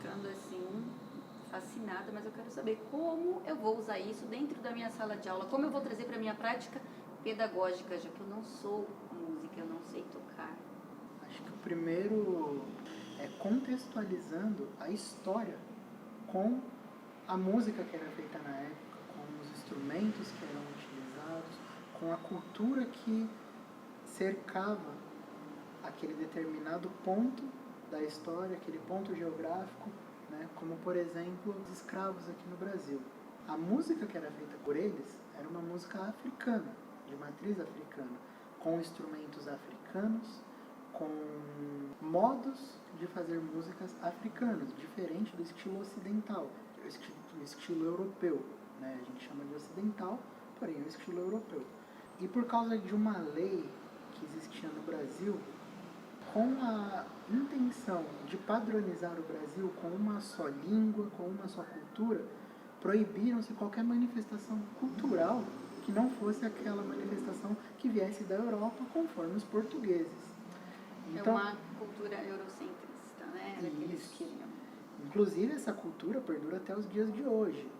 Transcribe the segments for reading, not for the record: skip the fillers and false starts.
ficando assim fascinada, mas eu quero saber como eu vou usar isso dentro da minha sala de aula, como eu vou trazer para a minha prática pedagógica, já que eu não sou música, eu não sei tocar. Acho que o primeiro é contextualizando a história com a música que era feita na época, com os instrumentos que eram utilizados, com a cultura que cercava aquele determinado ponto da história, aquele ponto geográfico, né? Como, por exemplo, os escravos aqui no Brasil. A música que era feita por eles era uma música africana, de matriz africana, com instrumentos africanos, com modos de fazer músicas africanos, diferente do estilo ocidental, o estilo europeu, né? A gente chama de ocidental, porém é o estilo europeu. E por causa de uma lei que existia no Brasil, com a intenção de padronizar o Brasil com uma só língua, com uma só cultura, proibiram-se qualquer manifestação cultural que não fosse aquela manifestação que viesse da Europa, conforme os portugueses. Então, é uma cultura eurocentrista, né? Era que eles queriam. Inclusive, essa cultura perdura até os dias de hoje,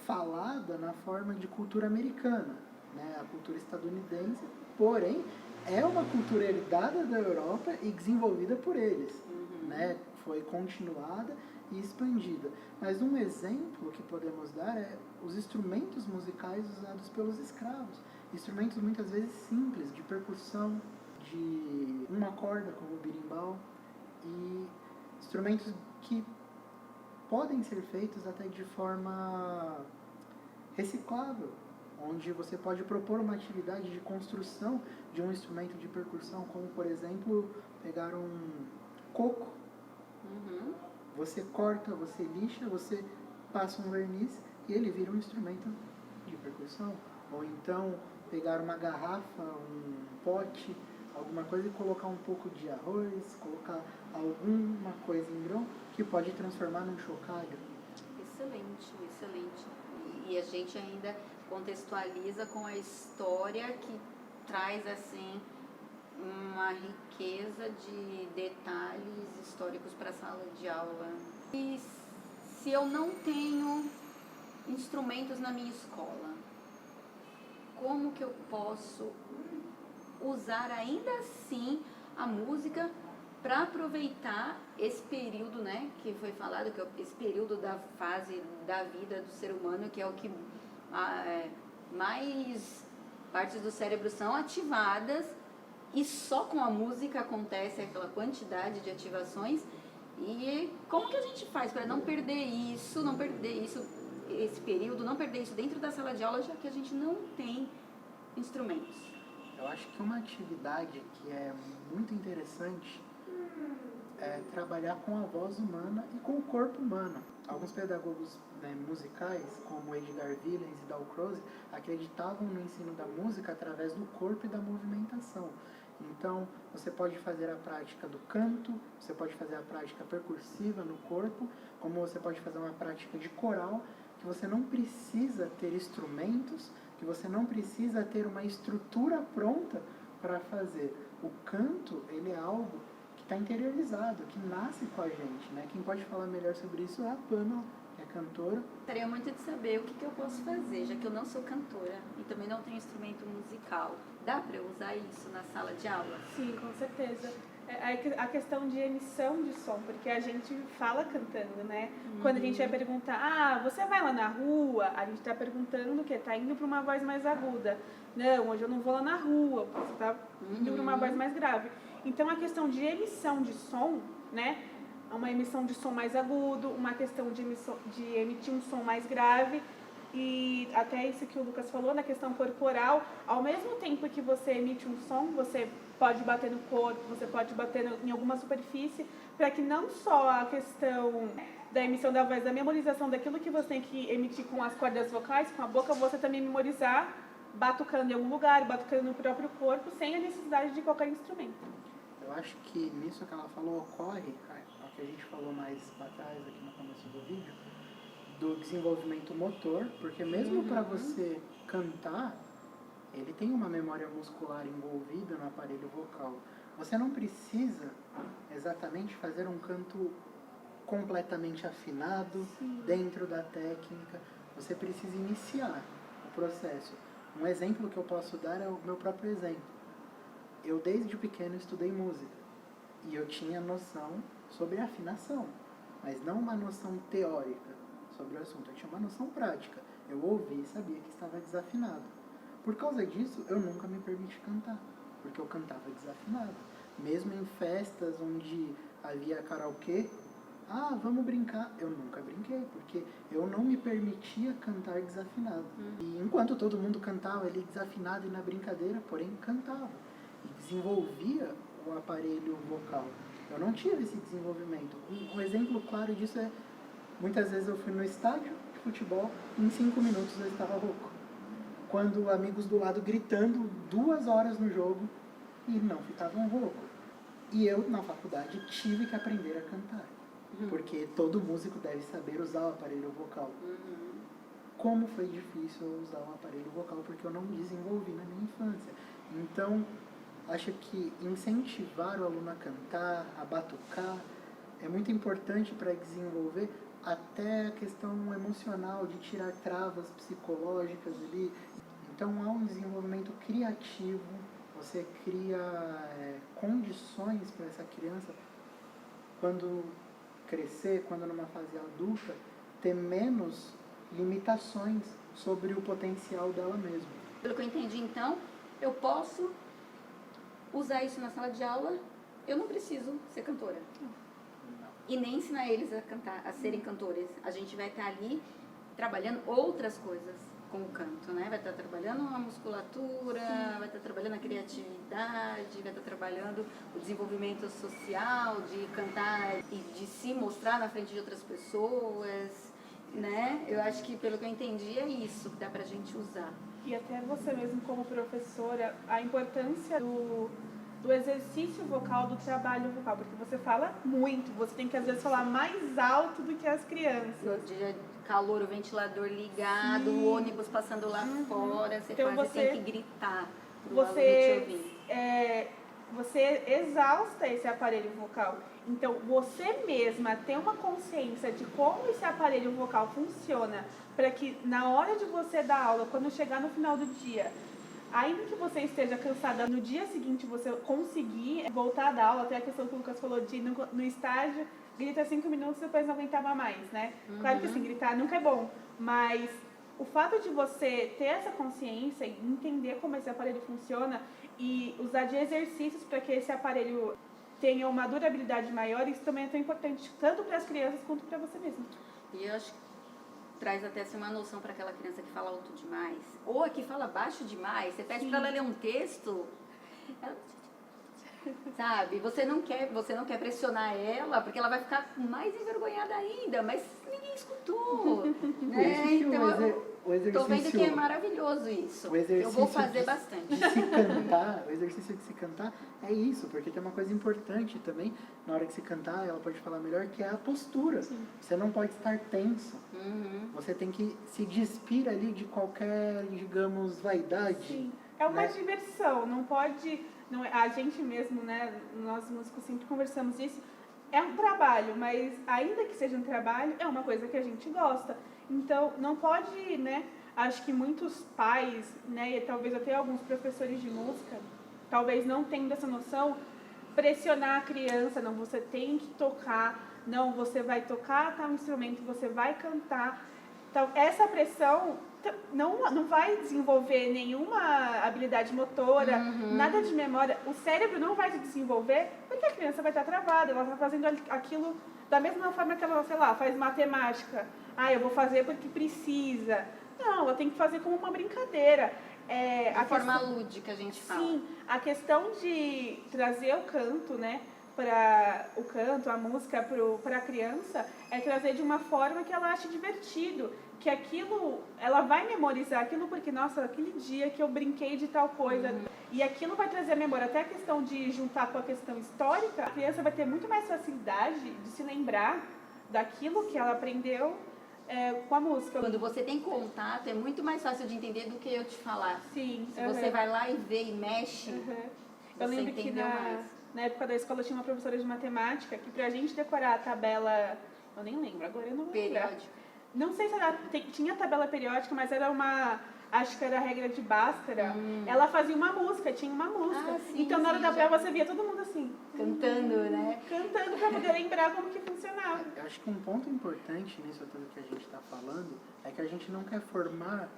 falada na forma de cultura americana, né? A cultura estadunidense, porém, é uma cultura herdada da Europa e desenvolvida por eles, né? Foi continuada e expandida. Mas um exemplo que podemos dar é os instrumentos musicais usados pelos escravos. Instrumentos muitas vezes simples, de percussão, de uma corda, como o berimbau, e instrumentos que podem ser feitos até de forma reciclável, onde você pode propor uma atividade de construção de um instrumento de percussão, como, por exemplo, pegar um coco. Você corta, você lixa, você passa um verniz e ele vira um instrumento de percussão. Ou então, pegar uma garrafa, um pote, alguma coisa e colocar um pouco de arroz, colocar alguma coisa em grão que pode transformar num chocalho. Excelente, excelente. E a gente ainda contextualiza com a história que traz assim uma riqueza de detalhes históricos para a sala de aula. E se eu não tenho instrumentos na minha escola, como que eu posso usar ainda assim a música para aproveitar esse período, né, que foi falado, que é esse período da fase da vida do ser humano, que é o que mais partes do cérebro são ativadas e só com a música acontece aquela quantidade de ativações. E como que a gente faz para não perder isso, esse período, não perder isso dentro da sala de aula, já que a gente não tem instrumentos? Eu acho que uma atividade que é muito interessante é trabalhar com a voz humana e com o corpo humano. Alguns pedagogos, né, musicais, como Edgar Willems e Dalcroze, acreditavam no ensino da música através do corpo e da movimentação. Então, você pode fazer a prática do canto, você pode fazer a prática percursiva no corpo, como você pode fazer uma prática de coral, que você não precisa ter instrumentos, que você não precisa ter uma estrutura pronta para fazer. O canto, ele é algo que está interiorizado, que nasce com a gente, né? Quem pode falar melhor sobre isso é a Pamela, que é cantora. Gostaria muito de saber o que eu posso fazer, já que eu não sou cantora e também não tenho instrumento musical. Dá para eu usar isso na sala de aula? Sim, com certeza. A questão de emissão de som, porque a gente fala cantando, né? Quando a gente vai perguntar, você vai lá na rua? A gente está perguntando o quê? Está indo para uma voz mais aguda. Não, hoje eu não vou lá na rua, porque você está indo para uma voz mais grave. Então, a questão de emissão de som, né? Uma emissão de som mais agudo, uma questão de emitir um som mais grave. E até isso que o Lucas falou, na questão corporal, ao mesmo tempo que você emite um som, você pode bater no corpo, você pode bater em alguma superfície, para que não só a questão da emissão da voz, da memorização daquilo que você tem que emitir com as cordas vocais, com a boca, você também memorizar, batucando em algum lugar, batucando no próprio corpo, sem a necessidade de qualquer instrumento. Eu acho que nisso que ela falou ocorre, o que a gente falou mais para trás aqui no começo do vídeo, do desenvolvimento motor, porque mesmo para você cantar, ele tem uma memória muscular envolvida no aparelho vocal. Você não precisa exatamente fazer um canto completamente afinado dentro da técnica. Você precisa iniciar o processo. Um exemplo que eu posso dar é o meu próprio exemplo. Eu, desde pequeno, estudei música. E eu tinha noção sobre afinação, mas não uma noção teórica sobre o assunto. Eu tinha uma noção prática. Eu ouvi e sabia que estava desafinado. Por causa disso, eu nunca me permiti cantar, porque eu cantava desafinado. Mesmo em festas onde havia karaokê, vamos brincar. Eu nunca brinquei, porque eu não me permitia cantar desafinado. E enquanto todo mundo cantava ali desafinado e na brincadeira, porém cantava. E desenvolvia o aparelho vocal. Eu não tive esse desenvolvimento. Um exemplo claro disso é, muitas vezes eu fui no estádio de futebol e em 5 minutos eu estava rouco. Quando amigos do lado gritando 2 horas no jogo e não ficavam rouco. E eu, na faculdade, tive que aprender a cantar. Porque todo músico deve saber usar o aparelho vocal. Como foi difícil eu usar o aparelho vocal, porque eu não desenvolvi na minha infância. Então, acho que incentivar o aluno a cantar, a batucar, é muito importante para desenvolver até a questão emocional, de tirar travas psicológicas ali. Então, há um desenvolvimento criativo, você cria condições para essa criança, quando crescer, quando numa fase adulta, ter menos limitações sobre o potencial dela mesma. Pelo que eu entendi, então, eu posso usar isso na sala de aula, eu não preciso ser cantora. Não. E nem ensinar eles a cantar, a serem cantores. A gente vai estar ali trabalhando outras coisas com o canto, né? Vai estar trabalhando a musculatura, vai estar trabalhando a criatividade, vai estar trabalhando o desenvolvimento social, de cantar e de se mostrar na frente de outras pessoas, né? Eu acho que, pelo que eu entendi, é isso que dá pra gente usar. E até você mesmo como professora, a importância do exercício vocal, do trabalho vocal, porque você fala muito, você tem que às vezes falar mais alto do que as crianças. No dia de calor, o ventilador ligado, o ônibus passando lá fora, você então quase tem que gritar pro aluno te você, ouvir. você exausta esse aparelho vocal. Então, você mesma tem uma consciência de como esse aparelho vocal funciona, para que na hora de você dar aula, quando chegar no final do dia, ainda que você esteja cansada, no dia seguinte você conseguir voltar a dar aula, até a questão que o Lucas falou de ir no estágio, grita 5 minutos e depois não aguentava mais, né? Claro que assim, gritar nunca é bom, mas o fato de você ter essa consciência e entender como esse aparelho funciona e usar de exercícios para que esse aparelho tenha uma durabilidade maior, isso também é tão importante, tanto para as crianças quanto para você mesmo. E eu acho que traz até assim, uma noção para aquela criança que fala alto demais, ou a que fala baixo demais. Você pede para ela ler um texto, ela... sabe? Você não quer pressionar ela, porque ela vai ficar mais envergonhada ainda, mas ninguém escutou, né? Então o exercício, tô vendo que é maravilhoso isso. Eu vou fazer bastante. De se cantar, o exercício de se cantar é isso, porque tem uma coisa importante também, na hora que se cantar, ela pode falar melhor, que é a postura. Você não pode estar tenso. Você tem que se despir ali de qualquer, digamos, vaidade. Sim. É uma diversão, não pode... Não, a gente mesmo, né, nós músicos sempre conversamos isso, é um trabalho, mas ainda que seja um trabalho, é uma coisa que a gente gosta. Então, não pode, né, acho que muitos pais, né, e talvez até alguns professores de música, talvez não tendo essa noção, pressionar a criança, não, você tem que tocar, não, você vai tocar tal instrumento, você vai cantar. Então, essa pressão não vai desenvolver nenhuma habilidade motora, nada de memória. O cérebro não vai se desenvolver porque a criança vai estar travada, ela está fazendo aquilo da mesma forma que ela, sei lá, faz matemática. Eu vou fazer porque precisa. Não, ela tem que fazer como uma brincadeira. A forma lúdica, a gente fala. Sim, a questão de trazer o canto, né? Para o canto, a música para a criança, é trazer de uma forma que ela ache divertido, que aquilo, ela vai memorizar aquilo porque, nossa, aquele dia que eu brinquei de tal coisa, e aquilo vai trazer a memória, até a questão de juntar com a questão histórica, a criança vai ter muito mais facilidade de se lembrar daquilo que ela aprendeu com a música. Quando você tem contato, é muito mais fácil de entender do que eu te falar. Sim. Se você vai lá e vê e mexe, Eu lembro que na época da escola tinha uma professora de matemática que pra gente decorar a tabela Eu nem lembro, agora eu não vou lembrar. Periódico. Não sei se ela tinha tabela periódica, mas era uma... Acho que era a regra de Bhaskara. Ela fazia uma música, tinha uma música. Ah, sim, então na hora sim, da já prova você via todo mundo assim. Cantando, né? Cantando pra poder lembrar como que funcionava. Eu acho que um ponto importante nisso tudo que a gente está falando é que a gente não quer formar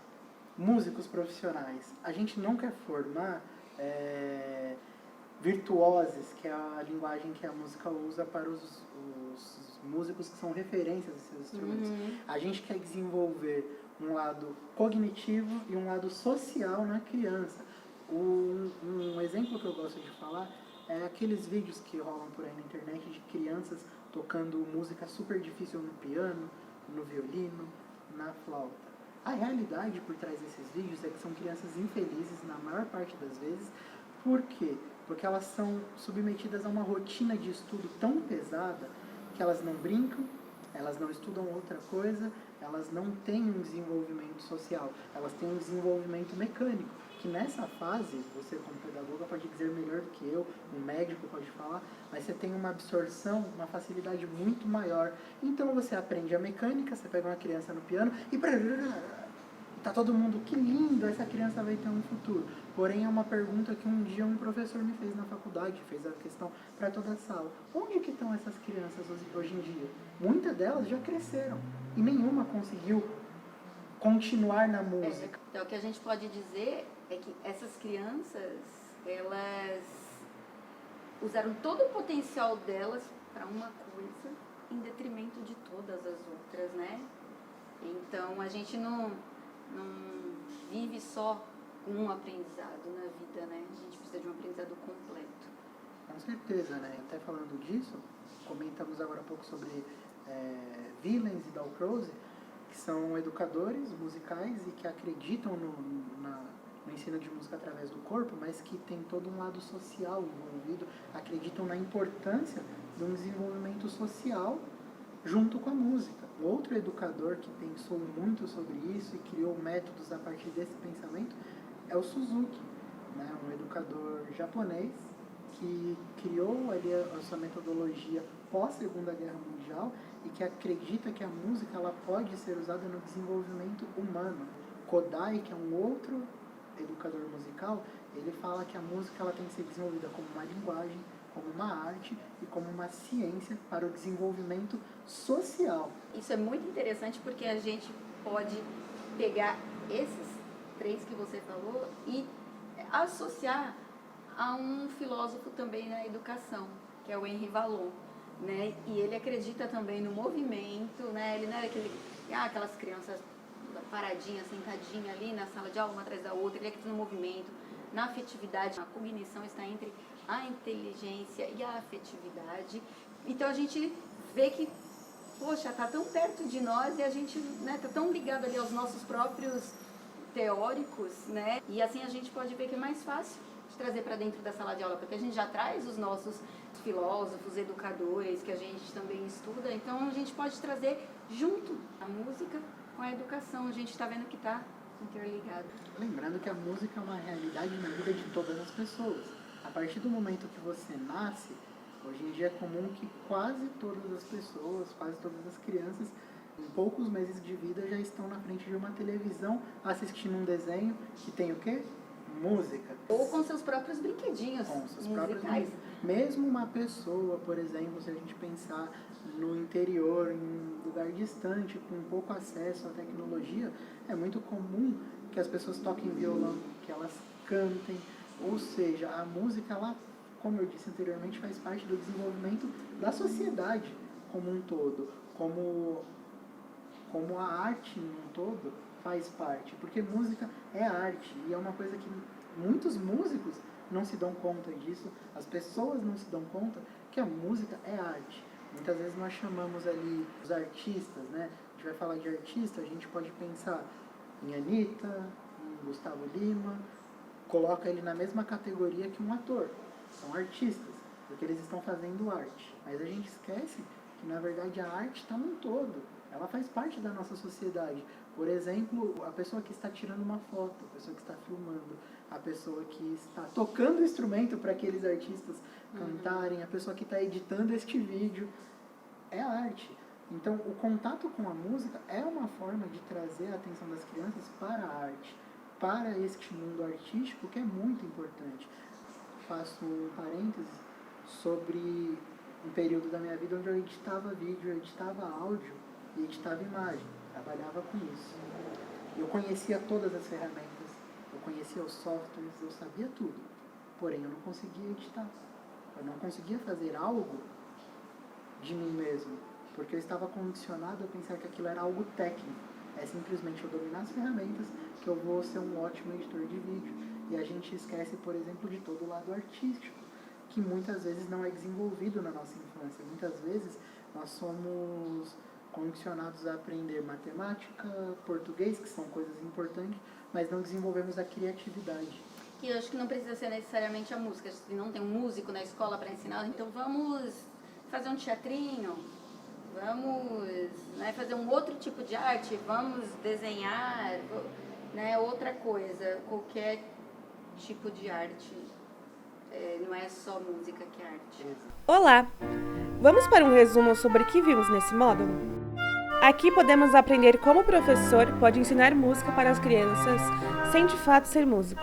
músicos profissionais. A gente não quer formar virtuosos, que é a linguagem que a música usa para os músicos que são referências desses instrumentos. A gente quer desenvolver um lado cognitivo e um lado social na criança. Um exemplo que eu gosto de falar é aqueles vídeos que rolam por aí na internet de crianças tocando música super difícil no piano, no violino, na flauta. A realidade por trás desses vídeos é que são crianças infelizes na maior parte das vezes. Por quê? Porque elas são submetidas a uma rotina de estudo tão pesada que elas não brincam, elas não estudam outra coisa, elas não têm um desenvolvimento social, elas têm um desenvolvimento mecânico, que nessa fase, você como pedagoga pode dizer melhor do que eu, um médico pode falar, mas você tem uma absorção, uma facilidade muito maior. Então você aprende a mecânica, você pega uma criança no piano e tá todo mundo, que lindo, essa criança vai ter um futuro. Porém, é uma pergunta que um dia um professor me fez na faculdade, fez a questão para toda a sala. Onde que estão essas crianças hoje em dia? Muitas delas já cresceram e nenhuma conseguiu continuar na música. Então, o que a gente pode dizer é que essas crianças, elas usaram todo o potencial delas para uma coisa em detrimento de todas as outras, né? Então, a gente não vive só com um aprendizado na vida, né? A gente precisa de um aprendizado completo. Com certeza, né? Até falando disso, comentamos agora há pouco sobre Villains e Dalcroze, que são educadores musicais e que acreditam no ensino de música através do corpo, mas que tem todo um lado social envolvido, acreditam na importância de um desenvolvimento social junto com a música. Outro educador que pensou muito sobre isso e criou métodos a partir desse pensamento é o Suzuki, né? Um educador japonês que criou ali a sua metodologia pós-Segunda Guerra Mundial e que acredita que a música ela pode ser usada no desenvolvimento humano. Kodai, que é um outro educador musical, ele fala que a música ela tem que ser desenvolvida como uma linguagem, como uma arte e como uma ciência para o desenvolvimento social. Isso é muito interessante porque a gente pode pegar esses três que você falou e associar a um filósofo também na educação, que é o Henri Vallon, né? E ele acredita também no movimento, né? Ele não era aquelas crianças paradinhas, sentadinhas ali na sala de aula, uma atrás da outra. Ele acredita no movimento, na afetividade. A cognição está entre a inteligência e a afetividade. Então a gente vê que, poxa, está tão perto de nós e a gente está tão ligado ali aos nossos próprios teóricos, né? E assim a gente pode ver que é mais fácil de trazer para dentro da sala de aula, porque a gente já traz os nossos filósofos, educadores, que a gente também estuda, então a gente pode trazer junto a música com a educação. A gente está vendo que está interligado. Lembrando que a música é uma realidade na vida de todas as pessoas. A partir do momento que você nasce, hoje em dia é comum que quase todas as pessoas, quase todas as crianças, em poucos meses de vida já estão na frente de uma televisão assistindo um desenho que tem o quê? Música. Ou com seus próprios brinquedinhos Com seus musicais. próprios. Mesmo uma pessoa, por exemplo, se a gente pensar no interior, em um lugar distante, com pouco acesso à tecnologia, é muito comum que as pessoas toquem violão, que elas cantem. Ou seja, a música, ela, como eu disse anteriormente, faz parte do desenvolvimento da sociedade como um todo, como a arte num todo faz parte, porque música é arte e é uma coisa que muitos músicos não se dão conta disso, as pessoas não se dão conta que a música é arte. Muitas vezes nós chamamos ali os artistas, né? A gente vai falar de artista, a gente pode pensar em Anitta, em Gustavo Lima, coloca ele na mesma categoria que um ator. São artistas, porque eles estão fazendo arte. Mas a gente esquece que, na verdade, a arte está num todo. Ela faz parte da nossa sociedade. Por exemplo, a pessoa que está tirando uma foto, a pessoa que está filmando, a pessoa que está tocando o instrumento para aqueles artistas cantarem, a pessoa que está editando este vídeo. É arte. Então, o contato com a música é uma forma de trazer a atenção das crianças para a arte, para este mundo artístico que é muito importante. Faço um parêntese sobre um período da minha vida onde eu editava vídeo, eu editava áudio e editava imagem, trabalhava com isso. Eu conhecia todas as ferramentas, eu conhecia os softwares, eu sabia tudo, porém eu não conseguia editar. Eu não conseguia fazer algo de mim mesmo, porque eu estava condicionado a pensar que aquilo era algo técnico. É simplesmente eu dominar as ferramentas que eu vou ser um ótimo editor de vídeo. E a gente esquece, por exemplo, de todo o lado artístico, que muitas vezes não é desenvolvido na nossa infância. Muitas vezes nós somos condicionados a aprender matemática, português, que são coisas importantes, mas não desenvolvemos a criatividade. Que eu acho que não precisa ser necessariamente a música. Se não tem um músico na escola para ensinar, então vamos fazer um teatrinho, vamos, né, fazer um outro tipo de arte, vamos desenhar, né, outra coisa, qualquer tipo de arte. Não é só música que é arte. Olá! Vamos para um resumo sobre o que vimos nesse módulo? Aqui podemos aprender como o professor pode ensinar música para as crianças sem de fato ser músico.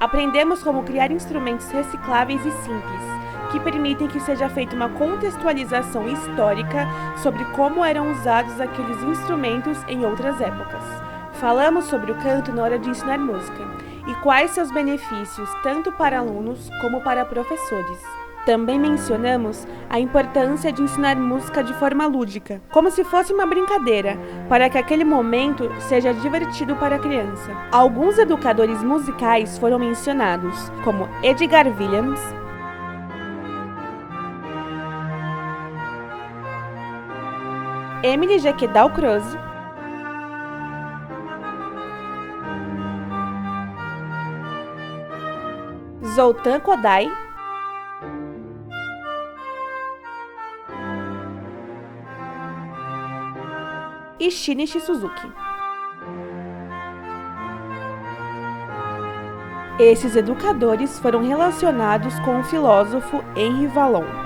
Aprendemos como criar instrumentos recicláveis e simples, que permitem que seja feita uma contextualização histórica sobre como eram usados aqueles instrumentos em outras épocas. Falamos sobre o canto na hora de ensinar música e quais seus benefícios tanto para alunos como para professores. Também mencionamos a importância de ensinar música de forma lúdica, como se fosse uma brincadeira, para que aquele momento seja divertido para a criança. Alguns educadores musicais foram mencionados, como Edgar Williams, Emily Jacques Dalcroze, Zoltán Kodály e Shinichi Suzuki. Esses educadores foram relacionados com o filósofo Henri Vallon.